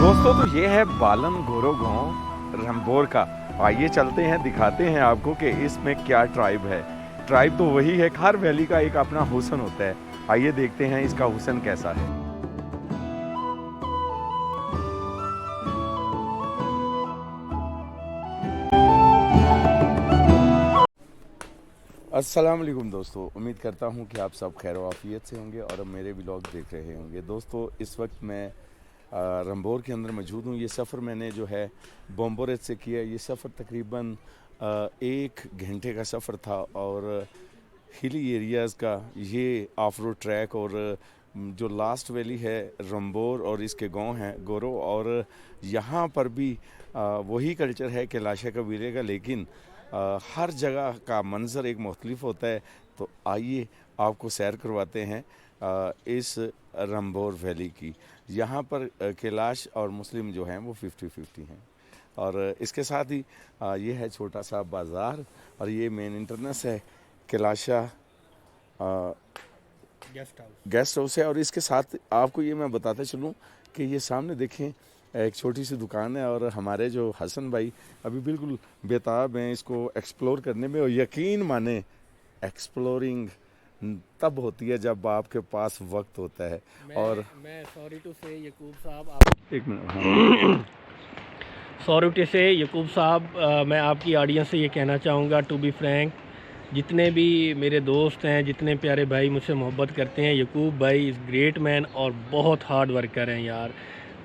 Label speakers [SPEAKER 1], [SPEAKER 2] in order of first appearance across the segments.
[SPEAKER 1] दोस्तों तो ये है बालन गोरो गांव रंभोर का। आइए चलते हैं, दिखाते हैं आपको कि इसमें क्या ट्राइब है। ट्राइब तो वही है, हर वैली का एक अपना हुस्न होता है। आइए देखते हैं इसका हुस्न कैसा है। अस्सलाम वालेकुम दोस्तों, उम्मीद करता हूँ कि आप सब खैर आफियत से होंगे और मेरे व्लॉग देख रहे होंगे। दोस्तों इस वक्त मैं रंभोर के अंदर मौजूद हूँ। ये सफ़र मैंने जो है बोम्बोरेज से किया। ये सफ़र तकरीबन 1 घंटे का सफ़र था और हिली एरियाज़ का ये ऑफ रोड ट्रैक और जो लास्ट वैली है रंभोर और इसके गांव हैं गोरो, और यहाँ पर भी वही कल्चर है कैलाशा कबीले का, लेकिन हर जगह का मंज़र एक मुख्तलिफ होता है। तो आइए आपको सैर करवाते हैं इस रंभोर वैली की। यहाँ पर कैलाश और मुस्लिम जो हैं वो 50-50 हैं। और इसके साथ ही ये है छोटा सा बाज़ार और ये मेन इंटरनेस है कैलाशा गेस्ट हाउस है। और इसके साथ आपको ये मैं बताते चलूँ कि ये सामने देखें एक छोटी सी दुकान है और हमारे जो हसन भाई अभी बिल्कुल बेताब हैं इसको एक्सप्लोर करने में। और यकीन माने एक्सप्लोरिंग तब होती है जब आपके पास वक्त होता है। और
[SPEAKER 2] मैं सॉरी टू से यकूब साहब, आप
[SPEAKER 1] एक मिनट,
[SPEAKER 2] सॉरी टू से यकूब साहब, मैं आपकी ऑडियंस से ये कहना चाहूँगा, टू बी फ्रैंक, जितने भी मेरे दोस्त हैं, जितने प्यारे भाई मुझसे मोहब्बत करते हैं, यकूब भाई इज़ ग्रेट मैन और बहुत हार्ड वर्कर हैं यार।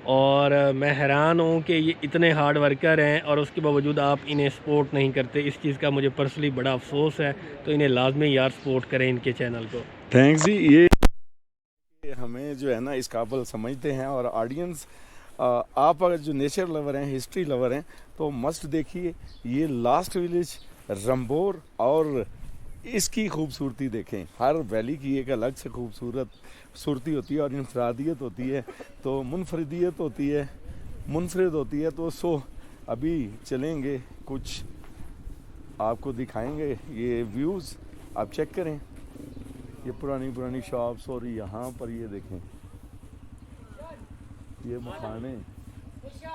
[SPEAKER 2] और मैं हैरान हूँ कि ये इतने हार्ड वर्कर हैं और उसके बावजूद आप इन्हें सपोर्ट नहीं करते। इस चीज़ का मुझे पर्सनली बड़ा अफसोस है। तो इन्हें लाजमी यार सपोर्ट करें इनके चैनल को।
[SPEAKER 1] थैंक्स जी। ये हमें जो है ना इस काबिल समझते हैं। और ऑडियंस आप अगर जो नेचर लवर हैं, हिस्ट्री लवर हैं, तो मस्ट देखिए ये लास्ट विलेज रंभोर और इसकी खूबसूरती देखें। हर वैली की एक अलग से खूबसूरती होती है और इनफरादियत होती है, तो मुनफरदियत होती है, मुनफरद होती है। तो अभी चलेंगे, कुछ आपको दिखाएंगे ये व्यूज़, आप चेक करें। ये पुरानी शॉप्स और यहाँ पर ये देखें, ये मकाने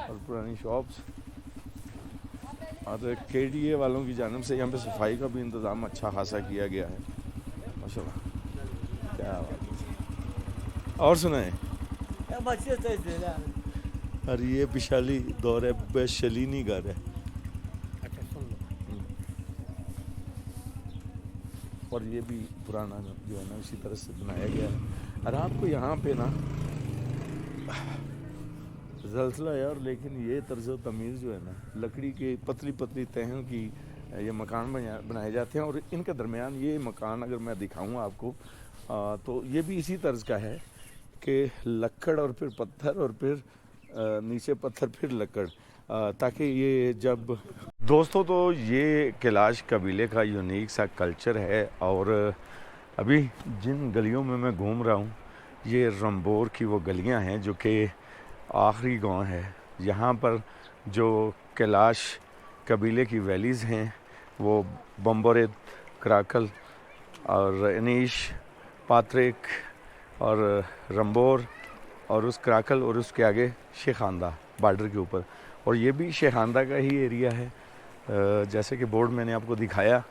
[SPEAKER 1] और पुरानी शॉप्स। और KDA वालों की जानिब से यहाँ पे सफाई का भी इंतज़ाम अच्छा खासा किया गया है माशाल्लाह। क्या बात है। और सुनाए। और ये पिछाली दौर है बेशलीनी घर है।
[SPEAKER 2] अच्छा सुन लो।
[SPEAKER 1] और ये भी पुराना जो है ना उसी तरह से बनाया गया है। और आपको यहाँ पे ना जलसला है, और लेकिन ये तर्ज तमीज़ जो है ना, लकड़ी के पतली तहों की ये मकान बनाए जाते हैं। और इनके दरमियान ये मकान अगर मैं दिखाऊं आपको तो ये भी इसी तर्ज का है कि लकड़ और फिर पत्थर और फिर नीचे पत्थर फिर लकड़, ताकि ये जब दोस्तों तो ये कैलाश कबीले का यूनिक सा कल्चर है। और अभी जिन गलियों में मैं घूम रहा हूँ ये रंभोर की वो गलियाँ हैं जो कि आखिरी गांव है। यहाँ पर जो कैलाश कबीले की वैलीज़ हैं वो बोम्बोरेज, कराकल और अनीश, पात्रेक और रंभोर और उस कराकल और उसके आगे शेखांदा बॉर्डर के ऊपर। और ये भी शेखांदा का ही एरिया है जैसे कि बोर्ड मैंने आपको दिखाया।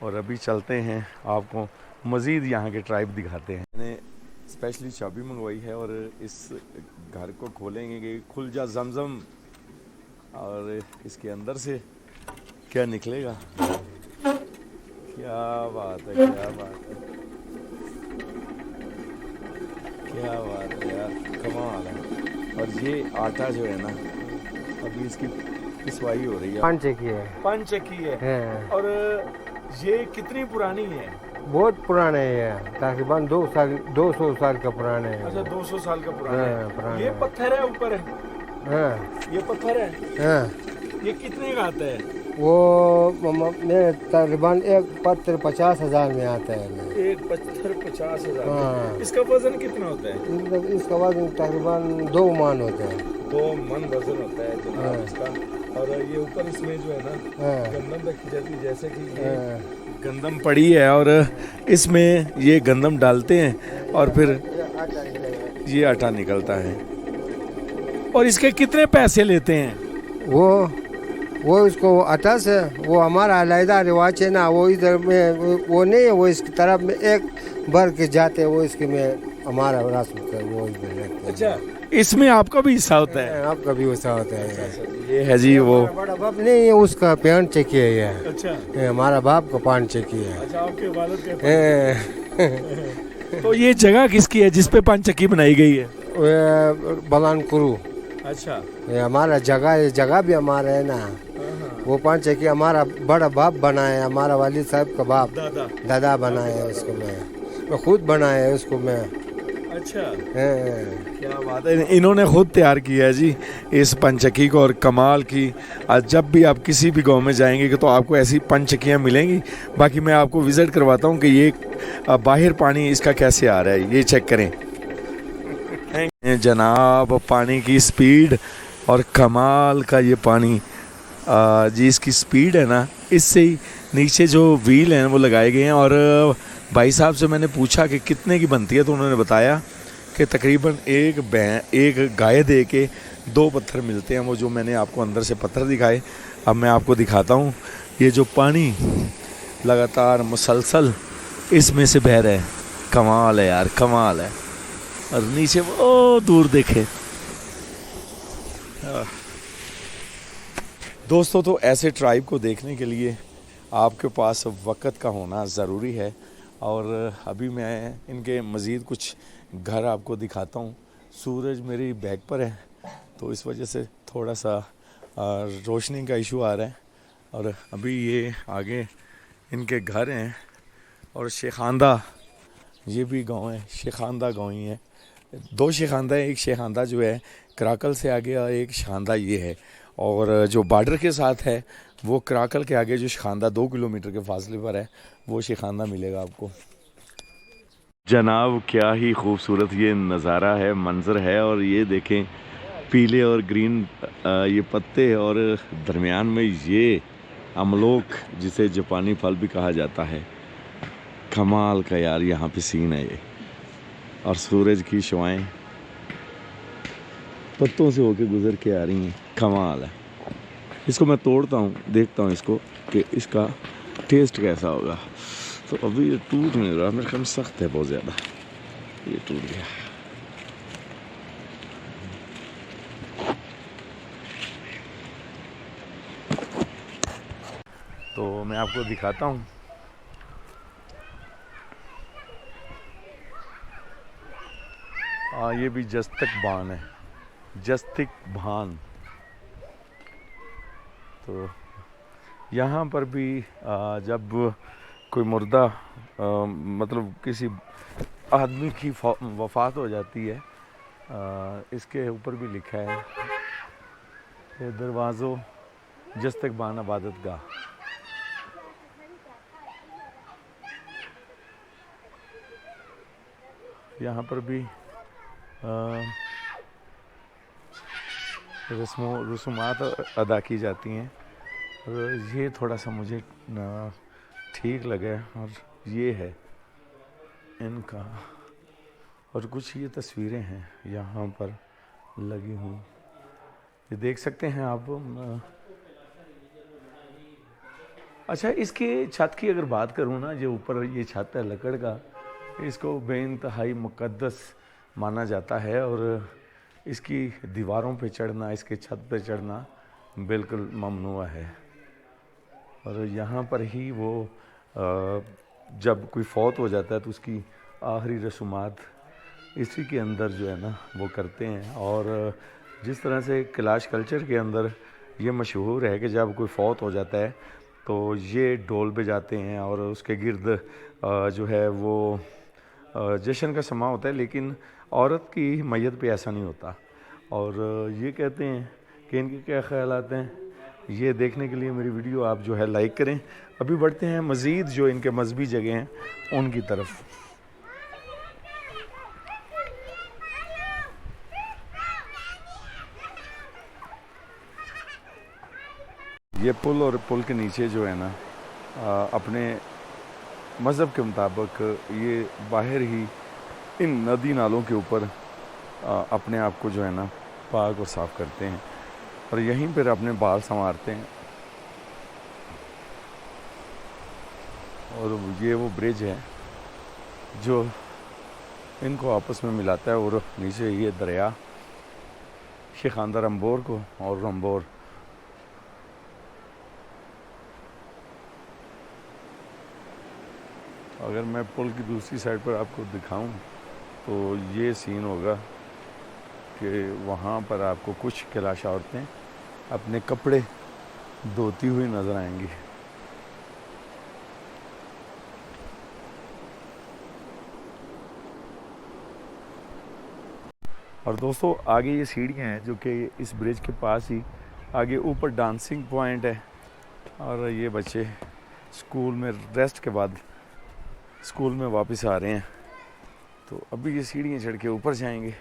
[SPEAKER 1] और अभी चलते हैं, आपको मज़ीद यहाँ के ट्राइब दिखाते हैं। मैंने स्पेशली चाबी मंगवाई है और इस घर को खोलेंगे कि खुल जा जमजम, और इसके अंदर से क्या निकलेगा। क्या बात है, क्या बात है, क्या बात है यार, कमाल है। और ये आटा जो है ना अभी इसकी पिसवाई हो रही है। पान चक्की है। और ये कितनी पुरानी है?
[SPEAKER 3] बहुत पुराने हैं, तकरीबन 200 साल का पुराने हैं।
[SPEAKER 1] अच्छा 200 साल का पुराना है। ये पत्थर है ऊपर है। ये पत्थर है। ये कितने का आता है?
[SPEAKER 3] वो मेरे तकरीबन एक पत्थर 50,000 में आता है।
[SPEAKER 1] एक पत्थर 50,000। इसका वजन कितना होता है?
[SPEAKER 3] इसका वजन तकरीबन 2 मन होते हैं।
[SPEAKER 1] 2 मन वजन होता है जनाब इसका। और ये ऊपर इसमें जो है ना गंदम रखी जाती है, जैसे कि ये गंदम पड़ी है और इसमें ये गंदम डालते हैं और फिर ये आटा निकलता है। और इसके कितने पैसे लेते हैं?
[SPEAKER 3] वो उसको अटस है, वो हमारा अलहदा रिवाज है ना, वो इधर में वो नहीं है, वो इसकी तरफ में एक भर के जाते हैं, वो इसके में हमारा रस्म है, वो इसमें रखते हैं।
[SPEAKER 1] अच्छा, इसमें आपका भी हिस्सा होता है?
[SPEAKER 3] आपका भी वैसा होता है।
[SPEAKER 1] ये है जी वो।
[SPEAKER 3] बड़ा बाप नहीं है, उसका पैंट चेकी है ये।
[SPEAKER 1] अच्छा,
[SPEAKER 3] ये हमारा बाप का पैंट चेकी है।
[SPEAKER 1] अच्छा, आपके वालिद का।
[SPEAKER 3] ए,
[SPEAKER 1] तो ये जगह किसकी है जिस पे पंचक्की बनाई गई है?
[SPEAKER 3] बलान कुरू,
[SPEAKER 1] अच्छा,
[SPEAKER 3] ये हमारा जगह है, जगह भी हमारा है ना। वो पैंट चेकी हमारा बड़ा बाप बनाया, हमारा वालिद साहब का बाप दादा बनाया उसको, मैं खुद बनाया उसको मैं।
[SPEAKER 1] अच्छा, क्या बात है, इन्होंने खुद तैयार किया है जी इस पंचक्की को। और कमाल की, आज जब भी आप किसी भी गांव में जाएंगे तो आपको ऐसी पंचक्कियाँ मिलेंगी। बाकी मैं आपको विज़िट करवाता हूँ कि ये बाहर पानी इसका कैसे आ रहा है, ये चेक करें जनाब। पानी की स्पीड और कमाल का ये पानी जी, इसकी स्पीड है ना, इससे ही नीचे जो व्हील हैं वो लगाए गए हैं। और भाई साहब से मैंने पूछा कि कितने की बनती है, तो उन्होंने बताया कि तकरीबन एक गाय दे के 2 पत्थर मिलते हैं। वो जो मैंने आपको अंदर से पत्थर दिखाए, अब मैं आपको दिखाता हूँ। ये जो पानी लगातार मुसलसल इसमें से बह रहा है, कमाल है यार, कमाल है। और नीचे वो दूर देखे दोस्तों, तो ऐसे ट्राइब को देखने के लिए आपके पास वक़्त का होना ज़रूरी है। और अभी मैं इनके मज़ीद कुछ घर आपको दिखाता हूँ। सूरज मेरी बैक पर है तो इस वजह से थोड़ा सा रोशनी का इशू आ रहा है। और अभी ये आगे इनके घर हैं। और शेखांदा, ये भी गांव है, शेखांदा गांव ही है। 2 शेखांदा है, एक शेखांदा जो है कराकल से आगे और एक शेखांदा ये है। और जो बॉर्डर के साथ है वो कराकल के आगे जो शेखांदा 2 किलोमीटर के फासले पर है, वो शेखांदा मिलेगा आपको। जनाब, क्या ही खूबसूरत ये नज़ारा है, मंज़र है। और ये देखें, पीले और ग्रीन ये पत्ते, और दरमियान में ये अमलोक जिसे जापानी फल भी कहा जाता है। कमाल का यार यहाँ पे सीन है ये। और सूरज की शुआएं पत्तों से होके गुजर के आ रही हैं, कमाल है। इसको मैं तोड़ता हूँ, देखता हूँ इसको कि इसका टेस्ट कैसा होगा। तो अभी ये टूट नहीं रहा, मेरे ख्याल में सख्त है बहुत ज़्यादा। ये टूट गया। तो मैं आपको दिखाता हूँ। ये भी जस्तक बान है, जस्तिक भान। तो यहाँ पर भी जब कोई मुर्दा मतलब किसी आदमी की वफ़ात हो जाती है, इसके ऊपर भी लिखा है ये दरवाज़ों जस्तक बान इबादत गाह। यहाँ पर भी रस्मात अदा की जाती हैं। और ये थोड़ा सा मुझे ठीक लगे। और ये है इनका, और कुछ ये तस्वीरें हैं यहाँ पर लगी हुई, ये देख सकते हैं आप। अच्छा, इसके छत की अगर बात करूँ ना, जो ऊपर ये छत है लकड़ का, इसको बेइंतहाई मुक़द्दस माना जाता है। और इसकी दीवारों पे चढ़ना, इसके छत पे चढ़ना बिल्कुल ममनुआ है। और यहाँ पर ही वो जब कोई फौत हो जाता है तो उसकी आखिरी रसूमात इसी के अंदर जो है ना वो करते हैं। और जिस तरह से कैलाश कल्चर के अंदर ये मशहूर है कि जब कोई फौत हो जाता है तो ये ढोल बजाते हैं और उसके गिर्द जो है वो जश्न का समा होता है। लेकिन औरत की मैयत पे ऐसा नहीं होता। और ये कहते हैं कि इनके क्या ख्यालात हैं, ये देखने के लिए मेरी वीडियो आप जो है लाइक करें। अभी बढ़ते हैं मज़ीद जो इनके मजहबी जगह हैं उनकी तरफ। ये पुल और पुल के नीचे जो है ना अपने मज़हब के मुताबिक ये बाहर ही इन नदी नालों के ऊपर अपने आप को जो है ना पाक और साफ़ करते हैं और यहीं पर अपने बाल संवारते हैं। और ये वो ब्रिज है जो इनको आपस में मिलाता है और नीचे ये दरिया शेखानदा रंबोर को और रंबोर। अगर मैं पुल की दूसरी साइड पर आपको दिखाऊं तो ये सीन होगा कि वहाँ पर आपको कुछ कैलाश औरतें अपने कपड़े धोती हुई नज़र आएंगी। और दोस्तों आगे ये सीढ़ियाँ हैं जो कि इस ब्रिज के पास ही आगे ऊपर डांसिंग पॉइंट है। और ये बच्चे स्कूल में रेस्ट के बाद स्कूल में वापस आ रहे हैं, तो अभी ये सीढ़ियाँ चढ़ के ऊपर जाएंगे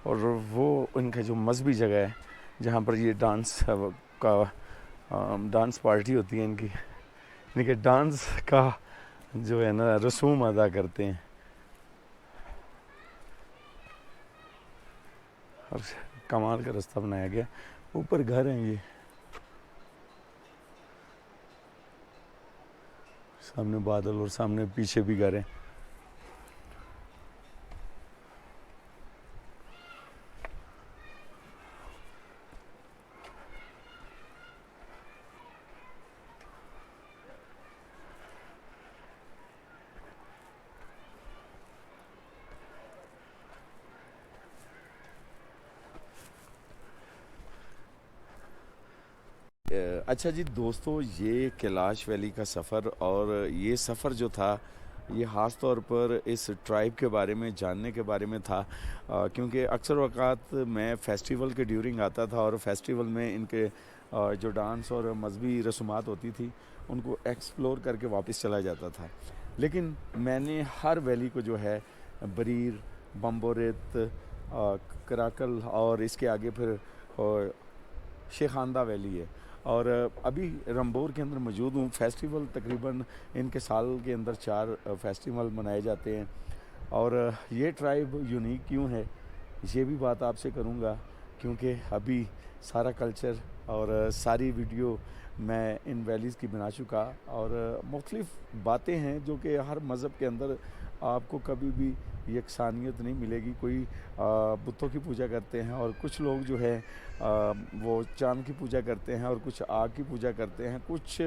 [SPEAKER 1] और वो इनका जो मजहबी जगह है जहाँ पर ये डांस पार्टी होती है इनके डांस का जो है ना रसूम अदा करते हैं। और कमाल का रास्ता बनाया गया, ऊपर घर हैं ये, सामने बादल और सामने पीछे भी घर हैं। अच्छा जी दोस्तों, ये कैलाश वैली का सफ़र और ये सफ़र जो था ये ख़ास तौर पर इस ट्राइब के बारे में जानने के बारे में था, क्योंकि अक्सर वक़्त मैं फ़ेस्टिवल के ड्यूरिंग आता था और फेस्टिवल में इनके जो डांस और मजहबी रसूमात होती थी उनको एक्सप्लोर करके वापस चला जाता था। लेकिन मैंने हर वैली को जो है बरीर, बम्बोरेत, कराकल और इसके आगे फिर शेखानदा वैली है और अभी रंबोर के अंदर मौजूद हूँ। फेस्टिवल तकरीबन इनके साल के अंदर 4 फेस्टिवल मनाए जाते हैं और ये ट्राइब यूनिक क्यों है ये भी बात आपसे करूँगा, क्योंकि अभी सारा कल्चर और सारी वीडियो मैं इन वैलीज़ की बना चुका और मुख्तलिफ़ बातें हैं जो कि हर मज़हब के अंदर आपको कभी भी यकसानियत नहीं मिलेगी। कोई बुतों की पूजा करते हैं और कुछ लोग जो है वो चाँद की पूजा करते हैं और कुछ आग की पूजा करते हैं, कुछ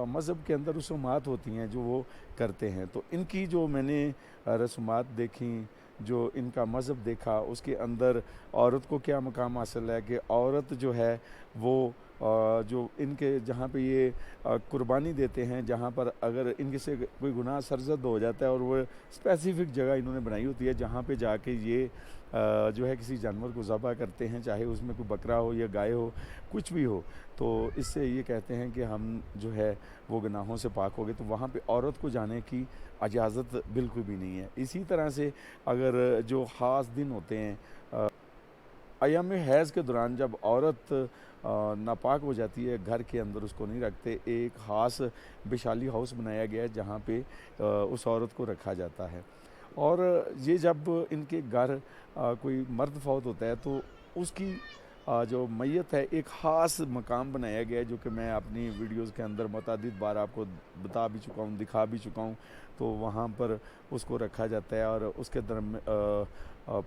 [SPEAKER 1] मज़हब के अंदर रसूमात होती हैं जो वो करते हैं। तो इनकी जो मैंने रसूमात देखी, जो इनका मज़हब देखा, उसके अंदर औरत को क्या मकाम हासिल है कि औरत जो है वो जो इनके जहाँ पे ये कुर्बानी देते हैं, जहाँ पर अगर इनके से कोई गुनाह सरज़द हो जाता है और वो स्पेसिफ़िक जगह इन्होंने बनाई होती है जहाँ पे जाके ये जो है किसी जानवर को ज़बह करते हैं, चाहे उसमें कोई बकरा हो या गाय हो, कुछ भी हो, तो इससे ये कहते हैं कि हम जो है वो गुनाहों से पाक हो गए। तो वहाँ पे औरत को जाने की इजाज़त बिल्कुल भी नहीं है। इसी तरह से अगर जो ख़ास दिन होते हैं अय्याम हैज़ के दौरान जब औरत नापाक हो जाती है, घर के अंदर उसको नहीं रखते, एक ख़ास बिशाली हाउस बनाया गया है जहाँ पे उस औरत को रखा जाता है। और ये जब इनके घर कोई मर्द फौत होता है तो उसकी जो मैयत है एक ख़ास मकाम बनाया गया है जो कि मैं अपनी वीडियोज़ के अंदर मुतअद्दिद बार आपको बता भी चुका हूँ, दिखा भी चुका हूँ। तो वहाँ पर उसको रखा जाता है और उसके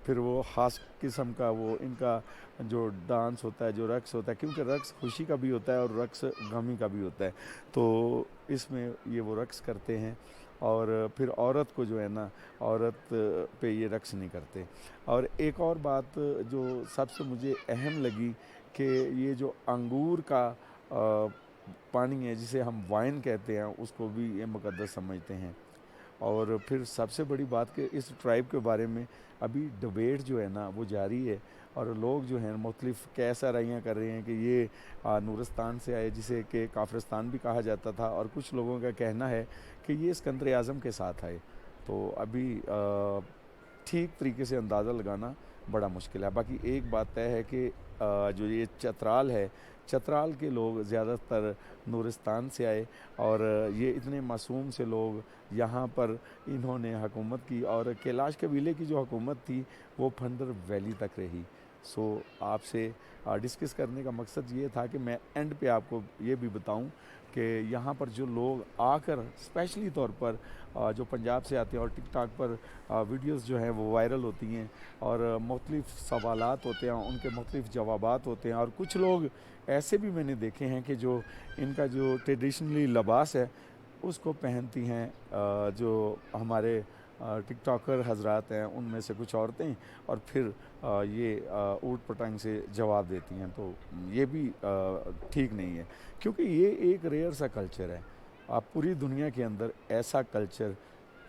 [SPEAKER 1] फिर वो ख़ास किस्म का वो इनका जो डांस होता है, जो रक़्स होता है, क्योंकि रक़्स खुशी का भी होता है और रक़्स गमी का भी होता है, तो इसमें ये वो रक़्स करते हैं। और फिर औरत को जो है ना, औरत पे ये रक़्स नहीं करते। और एक और बात जो सबसे मुझे अहम लगी कि ये जो अंगूर का पानी है जिसे हम वाइन कहते हैं, उसको भी ये मुक़द्दस समझते हैं। और फिर सबसे बड़ी बात कि इस ट्राइब के बारे में अभी डिबेट जो है ना वो जारी है और लोग जो हैं मुख्तलिफ़ कैसा राइयाँ कर रहे हैं कि ये नूरस्तान से आए, जिसे कि काफ़िरिस्तान भी कहा जाता था, और कुछ लोगों का कहना है कि ये सिकंदर आज़म के साथ आए। तो अभी ठीक तरीके से अंदाज़ा लगाना बड़ा मुश्किल है। बाकी एक बात तय है कि जो ये चतराल है, चतराल के लोग ज़्यादातर नूरिस्तान से आए और ये इतने मासूम से लोग यहाँ पर इन्होंने हुकूमत की और कैलाश कबीले की जो हुकूमत थी वो फंडर वैली तक रही। सो आपसे डिस्कस करने का मकसद ये था कि मैं एंड पे आपको ये भी बताऊं कि यहाँ पर जो लोग आकर स्पेशली तौर पर जो पंजाब से आते हैं और टिकटॉक पर वीडियोस जो हैं वो वायरल होती हैं और मुख्तलिफ़ सवालात होते हैं, उनके मुख्तलिफ़ जवाबात होते हैं। और कुछ लोग ऐसे भी मैंने देखे हैं कि जो इनका जो ट्रेडिशनली लिबास है उसको पहनती हैं, जो हमारे टिकटॉकर हजरात हैं उनमें से कुछ औरतें, और फिर ये ऊट पटांग से जवाब देती हैं। तो ये भी ठीक नहीं है, क्योंकि ये एक रेयर सा कल्चर है। आप पूरी दुनिया के अंदर ऐसा कल्चर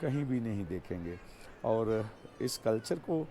[SPEAKER 1] कहीं भी नहीं देखेंगे, और इस कल्चर को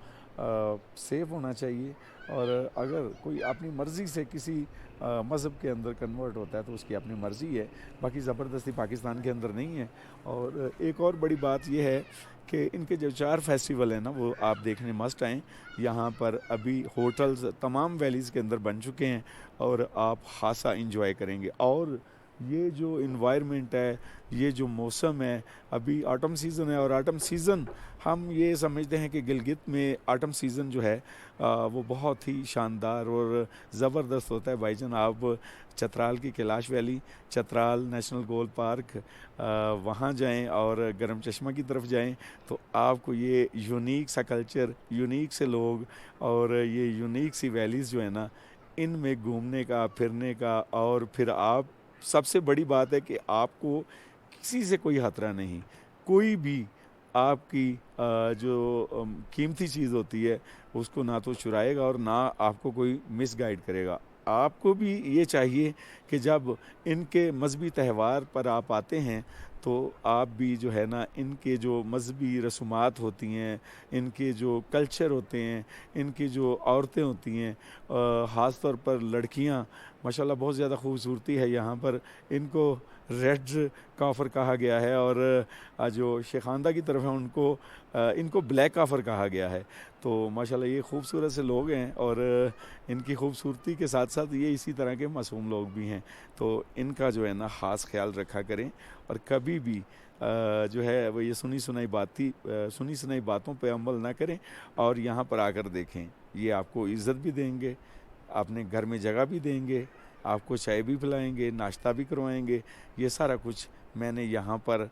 [SPEAKER 1] सेव होना चाहिए। और अगर कोई अपनी मर्ज़ी से किसी मज़हब के अंदर कन्वर्ट होता है तो उसकी अपनी मर्ज़ी है, बाकी ज़बरदस्ती पाकिस्तान के अंदर नहीं है। और एक और बड़ी बात यह है कि इनके जो 4 फेस्टिवल हैं ना वो आप देखने मस्ट आएँ। यहाँ पर अभी होटल्स तमाम वैलीज़ के अंदर बन चुके हैं और आप खासा इंजॉय करेंगे। और ये जो इन्वायरमेंट है, ये जो मौसम है, अभी ऑटम सीज़न है, और ऑटम सीज़न हम ये समझते हैं कि गिलगित में ऑटम सीज़न जो है वो बहुत ही शानदार और ज़बरदस्त होता है। भाईजान आप चतराल की कैलाश वैली, चतराल नेशनल गोल पार्क वहाँ जाएं और गरम चश्मा की तरफ जाएं तो आपको ये यूनिक सा कल्चर, यूनिक से लोग और ये यूनिक सी वैलीज़ जो है ना, इनमें घूमने का, फिरने का, और फिर आप सबसे बड़ी बात है कि आपको किसी से कोई खतरा नहीं। कोई भी आपकी जो कीमती चीज़ होती है उसको ना तो चुराएगा और ना आपको कोई मिसगाइड करेगा। आपको भी ये चाहिए कि जब इनके मज़हबी त्यौहार पर आप आते हैं तो आप भी जो है ना, इनके जो मज़हबी रसूमात होती हैं, इनके जो कल्चर होते हैं, इनकी जो औरतें होती हैं, ख़ास तौर पर लड़कियां माशाल्लाह बहुत ज़्यादा खूबसूरती है यहाँ पर। इनको रेड काफ़र कहा गया है, और जो शेखानदा की तरफ है उनको इनको ब्लैक काफ़र कहा गया है। तो माशाल्लाह ये खूबसूरत से लोग हैं, और इनकी खूबसूरती के साथ साथ ये इसी तरह के मासूम लोग भी हैं। तो इनका जो है ना ख़ास ख्याल रखा करें, और कभी भी जो है वो ये सुनी सुनाई बातों पे अमल ना करें, और यहाँ पर आकर देखें। ये आपको इज़्ज़त भी देंगे, अपने घर में जगह भी देंगे, आपको चाय भी पिलाएंगे, नाश्ता भी करवाएंगे। ये सारा कुछ मैंने यहाँ पर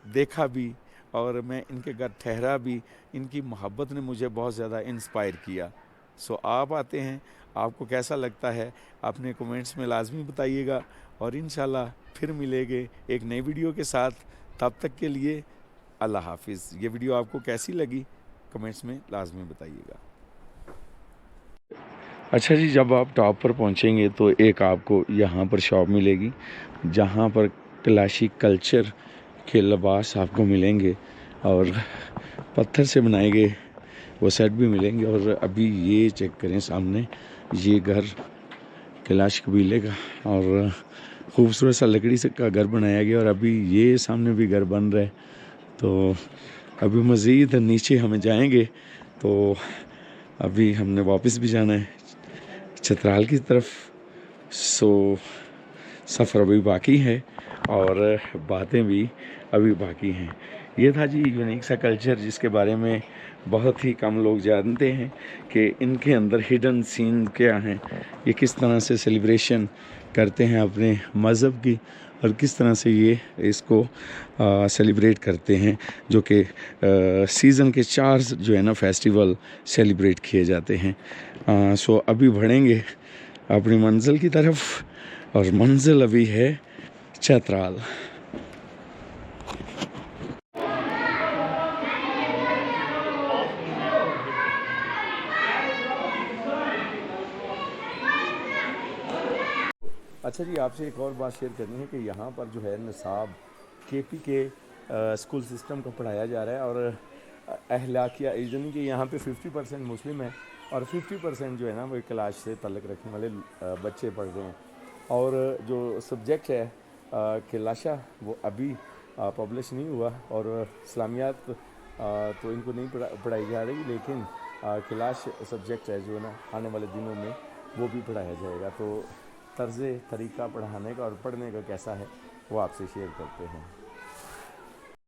[SPEAKER 1] देखा भी, और मैं इनके घर ठहरा भी। इनकी मोहब्बत ने मुझे बहुत ज़्यादा इंस्पायर किया। सो आप आते हैं, आपको कैसा लगता है अपने कमेंट्स में लाजमी बताइएगा, और इंशाल्लाह फिर मिलेंगे एक नई वीडियो के साथ। तब तक के लिए अल्लाह हाफिज़। ये वीडियो आपको कैसी लगी कमेंट्स में लाजमी बताइएगा। अच्छा जी, जब आप टॉप पर पहुंचेंगे तो एक आपको यहाँ पर शॉप मिलेगी जहाँ पर क्लासिक कल्चर के लिबास आपको मिलेंगे, और पत्थर से बनाए गए वो सेट भी मिलेंगे। और अभी ये चेक करें सामने, ये घर कैलाश कबीले का और खूबसूरत सा लकड़ी से का घर बनाया गया, और अभी ये सामने भी घर बन रहा है। तो अभी मज़ीद नीचे हमें जाएंगे, तो अभी हमने वापस भी जाना है चतराल की तरफ। सो सफ़र अभी बाकी है और बातें भी अभी बाकी हैं। ये था जी यूनिक सा कल्चर, जिसके बारे में बहुत ही कम लोग जानते हैं कि इनके अंदर हिडन सीन क्या हैं, ये किस तरह से सेलिब्रेशन करते हैं अपने मज़हब की, और किस तरह से ये इसको सेलिब्रेट करते हैं, जो कि सीज़न के 4 जो है ना फेस्टिवल सेलिब्रेट किए जाते हैं। सो अभी बढ़ेंगे अपनी मंजिल की तरफ, और मंजिल अभी है चतराल। अच्छा जी, आपसे एक और बात शेयर करनी है कि यहाँ पर जो है निसाब केपी के स्कूल सिस्टम को पढ़ाया जा रहा है, और अहलाकिया यानी कि यहाँ पे 50% मुस्लिम है और 50% जो है ना वो क्लास से ताल्लुक़ रखने वाले बच्चे पढ़ रहे हैं। और जो सब्जेक्ट है क्लाशा वो अभी पब्लिश नहीं हुआ, और इस्लामियात तो इनको नहीं पढ़ाई जा रही, लेकिन क्लाश सब्जेक्ट है जो है ना आने वाले दिनों में वो भी पढ़ाया जाएगा। तो तर्ज़ तरीक़ा पढ़ाने का और पढ़ने का कैसा है वो आपसे शेयर करते हैं।